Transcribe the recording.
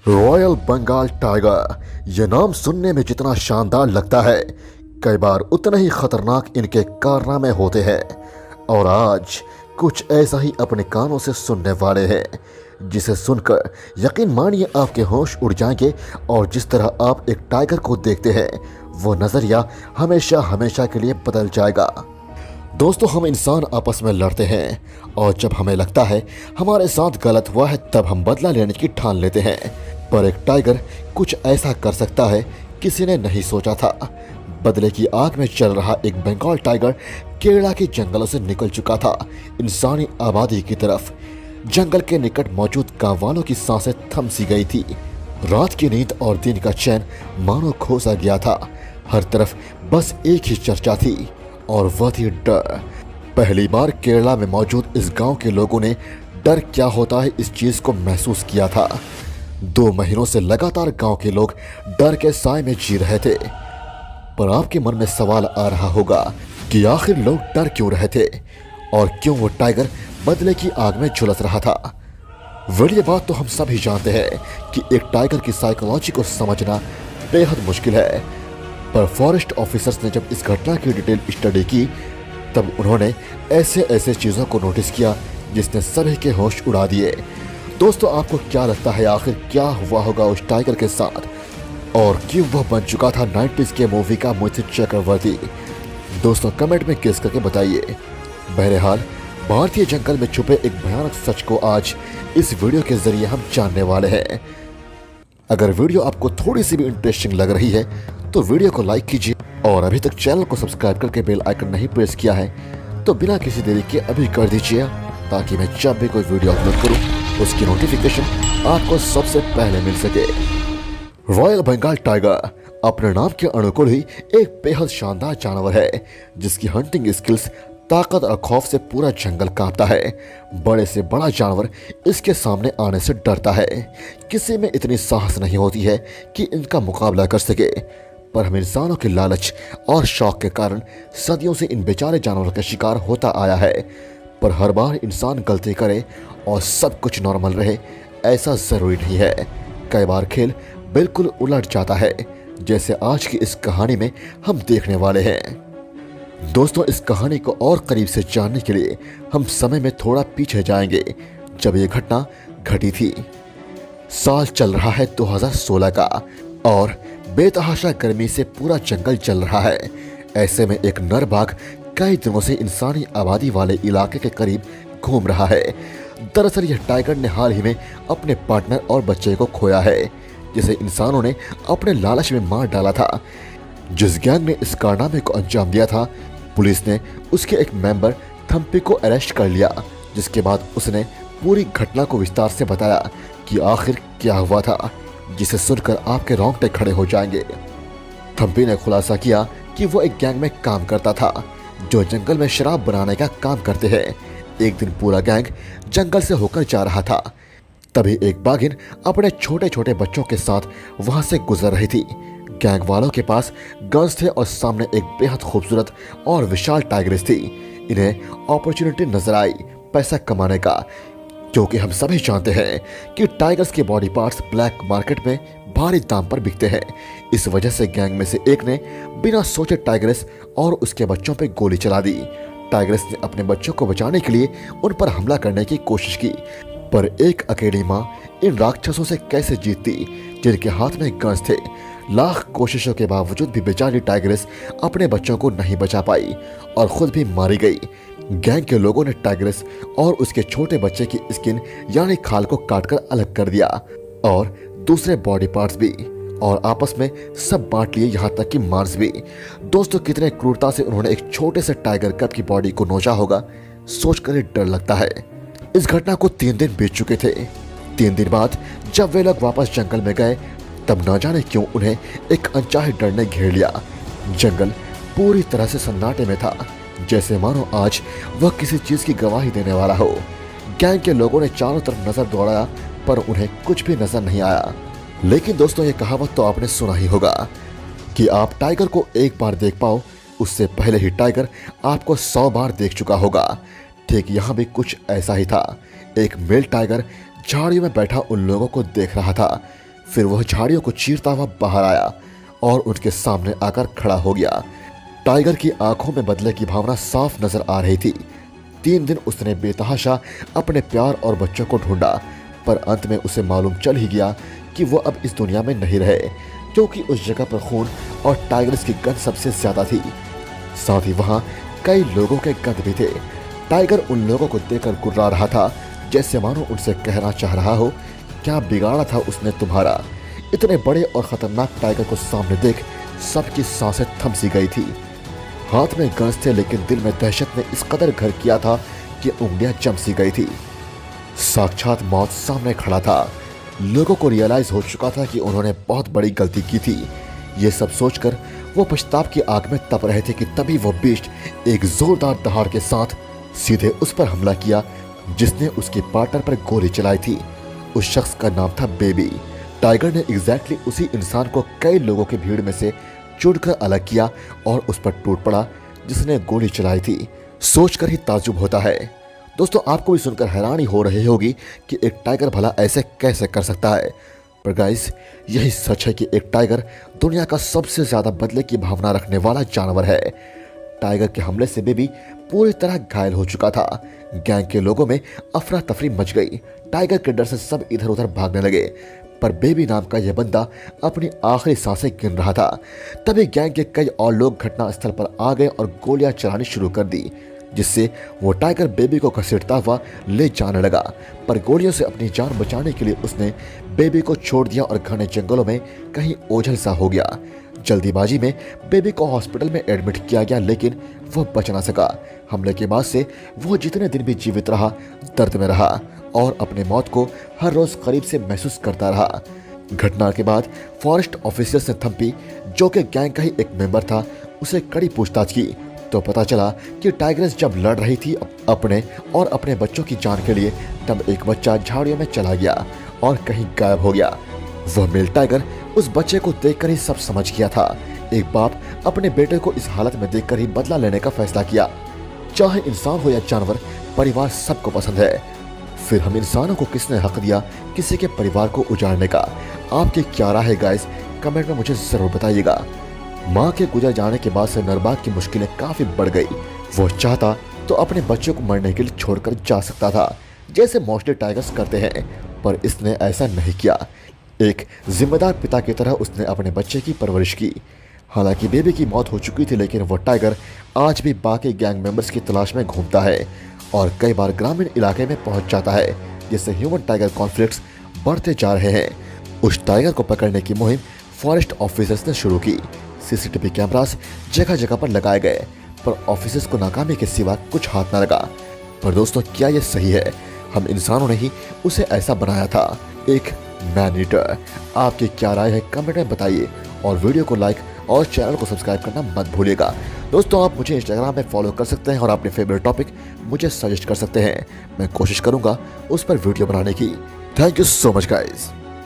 Royal Bengal tiger, ये नाम सुनने में जितना शानदार लगता है, कई बार उतने ही खतरनाक इनके कारनामे होते हैं। और आज कुछ ऐसा ही अपने कानों से सुनने वाले हैं, जिसे सुनकर यकीन मानिए आपके होश उड़ जाएंगे। और जिस तरह आप एक टाइगर को देखते हैं, वो नज़रिया हमेशा हमेशा के लिए बदल जाएगा। दोस्तों, हम इंसान आपस में लड़ते हैं और जब हमें लगता है हमारे साथ गलत हुआ है, तब हम बदला लेने की ठान लेते हैं। पर एक टाइगर कुछ ऐसा कर सकता है किसी ने नहीं सोचा था। बदले की आग में चल रहा एक बंगाल टाइगर केरला के जंगलों से निकल चुका था इंसानी आबादी की तरफ। जंगल के निकट मौजूद गांव वालों की सांसें थम सी गई थी। रात की नींद और दिन का चैन मानो खो सा गया था। हर तरफ बस एक ही चर्चा थी, और वह थी डर। पहली बार केरला में मौजूद इस गांव के लोगों ने डर क्या होता है इस चीज को महसूस किया था। 2 महीनों से लगातार गांव के लोग डर के साए में जी रहे थे। पर आपके मन में सवाल आ रहा होगा कि आखिर लोग डर क्यों रहे थे और क्यों वो टाइगर बदले की आग में झुलस रहा था। ये बात तो हम सभी जानते हैं कि एक टाइगर की साइकोलॉजी को समझना बेहद मुश्किल है। पर फॉरेस्ट ऑफिसर्स ने जब इस घटना की डिटेल स्टडी की, तब उन्होंने ऐसे ऐसे चीज़ों को नोटिस किया जिसने सभी के होश उड़ा दिए। दोस्तों, आपको क्या लगता है आखिर क्या हुआ होगा उस टाइगर के साथ, और क्यों वह बन चुका था 90s के मूवी का मिथिक चक्रवर्ती? दोस्तों, कमेंट में गेस करके बताइए। बहरहाल, भारतीय जंगल में छुपे एक भयानक सच को आज इस वीडियो के जरिए हम जानने वाले हैं। अगर वीडियो आपको थोड़ी सी भी इंटरेस्टिंग लग रही है तो वीडियो को लाइक कीजिए, और अभी तक चैनल को सब्सक्राइब करके बेल आइकन नहीं प्रेस किया है तो बिना किसी देरी के अभी कर दीजिए, ताकि मैं जब भी कोई वीडियो अपलोड करूं उसकी नोटिफिकेशन आपको सबसे पहले मिल सके। रॉयल बंगाल टाइगर अपने नाम के अनुकूल ही एक बेहद शानदार जानवर है, जिसकी हंटिंग स्किल्स, ताकत और खौफ से पूरा जंगल कांपता है। बड़े से बड़ा जानवर इसके सामने आने से डरता है। किसी में इतनी साहस नहीं होती है कि इनका मुकाबला कर सके। पर हम इंसानों के लालच और शौक के कारण सदियों से इन बेचारे जानवरों का शिकार होता आया है। पर हर बार इंसान गलती करे और सब कुछ नॉर्मल रहे, ऐसा ज़रूरी नहीं है। कई बार खेल बिल्कुल उलट जाता है, जैसे आज की इस कहानी में हम देखने वाले हैं। दोस्तों, इस कहानी को और करीब से जानने के लिए हम समय में थोड़ा पीछे जाएंगे, जब ये घटना घटी थी। साल चल रहा है 2016 का, और बेतहाशा गर्मी से पूरा जंगल जल रहा है। ऐसे में एक नर बाघ कई दिनों से इंसानी आबादी वाले इलाके के करीब घूम रहा है। दरअसल यह टाइगर ने हाल ही में अपने पार्टनर और बच्चे को खोया है, जिसे इंसानों ने अपने लालच में मार डाला था। जिस गैंग ने इस कारनामे को अंजाम दिया था, पुलिस ने उसके एक मेंबर थम्पी को अरेस्ट कर लिया, जिसके बाद उसने पूरी घटना को विस्तार से बताया कि आखिर क्या हुआ था, जिसे सुनकर आपके रोंगटे खड़े हो जाएंगे। थम्पी ने खुलासा किया कि वो एक गैंग में काम करता था, जो जंगल में शराब बनाने का काम करते हैं। एक दिन पूरा गैंग जंगल से होकर जा रहा था, तभी एक बाघिन अपने छोटे छोटे बच्चों के साथ वहां से गुजर रही थी। गैंग वालों के पास गन्स थे और सामने एक बेहद खूबसूरत और विशाल टाइग्रेस थी। इन्हें अपॉर्चुनिटी नजर आई पैसा कमाने का, क्योंकि हम सभी जानते हैं कि टाइगर्स के बॉडी पार्ट्स ब्लैक मार्केट में भारी दाम पर बिकते हैं। इस वजह से गैंग में से एक ने बिना सोचे टाइग्रेस और उसके बच्चों पर गोली चला दी। टाइग्रेस ने अपने बच्चों को बचाने के लिए उन पर हमला करने की कोशिश की, पर एक अकेली माँ इन राक्षसों से कैसे जीतती, जिनके हाथ में गन्स थे। लाख कोशिशों के बावजूद भी बेचारी टाइग्रेस अपने बच्चों को नहीं बचा पाई और खुद भी मारी गई। गैंग के लोगों ने टाइग्रेस और उसके छोटे बच्चे की स्किन यानी खाल को काटकर अलग कर दिया, और दूसरे बॉडी पार्ट्स भी, और आपस में सब बांट लिए, यहाँ तक कि मांस भी। दोस्तों, कितने क्रूरता से उन्होंने एक छोटे से टाइगर कब की बॉडी को नोचा होगा, सोचकर ही डर लगता है। इस घटना को 3 दिन बीत चुके थे। 3 दिन बाद जब वे लोग वापस जंगल में गए, तब न जाने क्यों उन्हें एक अनचाहे डर ने घेर लिया। जंगल पूरी तरह से सन्नाटे में था, जैसे मानो आज वह किसी चीज की गवाही देने वाला हो। गैंग के लोगों ने चारों तरफ नजर दौड़ाया, पर उन्हें कुछ भी नजर नहीं आया। लेकिन दोस्तों, ये कहावत तो आपने सुना ही होगा कि आप टाइगर को एक बार देख पाओ, उससे पहले ही टाइगर आपको 100 बार देख चुका होगा। ठीक यहाँ भी कुछ ऐसा ही था। एक मेल टाइगर झाड़ियों में बैठा उन लोगों को देख रहा था। फिर वह झाड़ियों को चीरता हुआ बाहर आया और उनके सामने आकर खड़ा हो गया। टाइगर की आंखों में बदले की भावना साफ नजर आ रही थी। 3 दिन उसने बेतहाशा अपने प्यार और बच्चों को ढूंढा, पर अंत में उसे मालूम चल ही गया कि वो अब इस दुनिया में नहीं रहे, क्योंकि उस जगह पर खून और टाइगर्स की गंध सबसे ज्यादा थी। साथ ही वहां कई लोगों के गंध भी थे। टाइगर उन लोगों को देखकर गुर्रा रहा था, जैसे मानो उनसे कहना चाह रहा हो, क्या बिगाड़ा था उसने तुम्हारा। इतने बड़े और खतरनाक टाइगर को सामने देख सबकी सांसें थम सी गई थी। हाथ में गंज थे, लेकिन दिल में दहशत ने इस कदर घर किया था कि उंगलियां जम सी गई थी। साक्षात मौत सामने खड़ा था। लोगों को रियलाइज हो चुका था कि उन्होंने बहुत बड़ी गलती की थी। ये सब सोचकर वो पछताव की आग में तप रहे थे कि तभी वो बीस्ट एक जोरदार दहाड़ के साथ सीधे उस पर हमला किया जिसने उसके पार्टनर पर गोली चलाई थी। उस शख्स का नाम था बेबी। टाइगर ने एग्जैक्टली उसी इंसान को कई लोगों की भीड़ में से चुनकर अलग किया और उस पर टूट पड़ा जिसने गोली चलाई थी। सोचकर ही ताज्जुब होता है। दोस्तों, आपको भी सुनकर हैरानी हो रही होगी कि एक टाइगर भला ऐसे कैसे कर सकता है, पर गाइस यही सच है कि एक टाइगर दुनिया का सबसे ज्यादा बदले की भावना रखने वाला जानवर है। टाइगर के हमले से बेबी पूरी तरह घायल हो चुका था। गैंग के लोगों में अफरा तफरी मच गई। टाइगर के डर से सब इधर उधर भागने लगे, पर बेबी नाम का यह बंदा अपनी आखिरी सांसें गिन रहा था। तभी गैंग के कई और लोग घटनास्थल पर आ गए और गोलियां चलानी शुरू कर दी, जिससे वो टाइगर बेबी को घसीटता हुआ ले जाने लगा। पर गोलियों से अपनी जान बचाने के लिए उसने बेबी को छोड़ दिया और घने जंगलों में कहीं ओझल सा हो गया। जल्दीबाजी में बेबी को हॉस्पिटल में एडमिट किया गया, लेकिन वह बच ना सका। हमले के बाद से वो जितने दिन भी जीवित रहा, दर्द में रहा और अपने मौत को हर रोज करीब से महसूस करता रहा। घटना के बाद फॉरेस्ट ऑफिसर्स ने थम्पी, जो कि गैंग का ही एक मेंबर था, उसे कड़ी पूछताछ की तो पता चला कि टाइग्रेस जब लड़ रही थी अपने और अपने बच्चों की जान के लिए, तब एक बच्चा झाड़ियों में चला गया और कहीं गायब हो गया। वह मेल टाइगर उस बच्चे को देखकर ही सब समझ गया था। एक बाप अपने बेटे को इस हालत में देखकर ही बदला लेने का फैसला किया। चाहे इंसान हो या जानवर, परिवार सबको पसंद है। फिर हम इंसानों को किसने हक दिया किसी के परिवार को उजाड़ने का? आपकी क्या राय है गाइस? कमेंट में मुझे जरूर बताइएगा। माँ के गुजर जाने के बाद से नरबाग की मुश्किलें काफी बढ़ गई। वो चाहता तो अपने बच्चे को मरने के लिए छोड़कर जा सकता था, जैसे मोस्टली टाइगर्स करते हैं, पर इसने ऐसा नहीं किया। एक जिम्मेदार पिता की तरह उसने अपने बच्चे की परवरिश की। हालांकि बेबी की मौत हो चुकी थी, लेकिन वो टाइगर आज भी बाकी गैंग मेंबर्स की तलाश में घूमता है और कई बार ग्रामीण इलाके में पहुंच जाता है, जिससे ह्यूमन टाइगर कॉन्फ्लिक्ट्स बढ़ते जा रहे हैं। उस टाइगर को पकड़ने की मुहिम फॉरेस्ट ऑफिसर्स ने शुरू की। सीसीटीवी कैमरास जगह जगह पर लगाए गए, पर ऑफिसर्स को नाकामी के सिवा कुछ हाथ न लगा। पर दोस्तों, क्या ये सही है? हम इंसानों ने ही उसे ऐसा बनाया था, एक मैन ईटर। आपकी क्या राय है? कमेंट में बताइए और वीडियो को लाइक और चैनल को सब्सक्राइब करना मत भूलिएगा। दोस्तों, आप मुझे इंस्टाग्राम में फॉलो कर सकते हैं और अपने फेवरेट टॉपिक मुझे सजेस्ट कर सकते हैं। मैं कोशिश करूंगा उस पर वीडियो बनाने की। Thank you so much guys.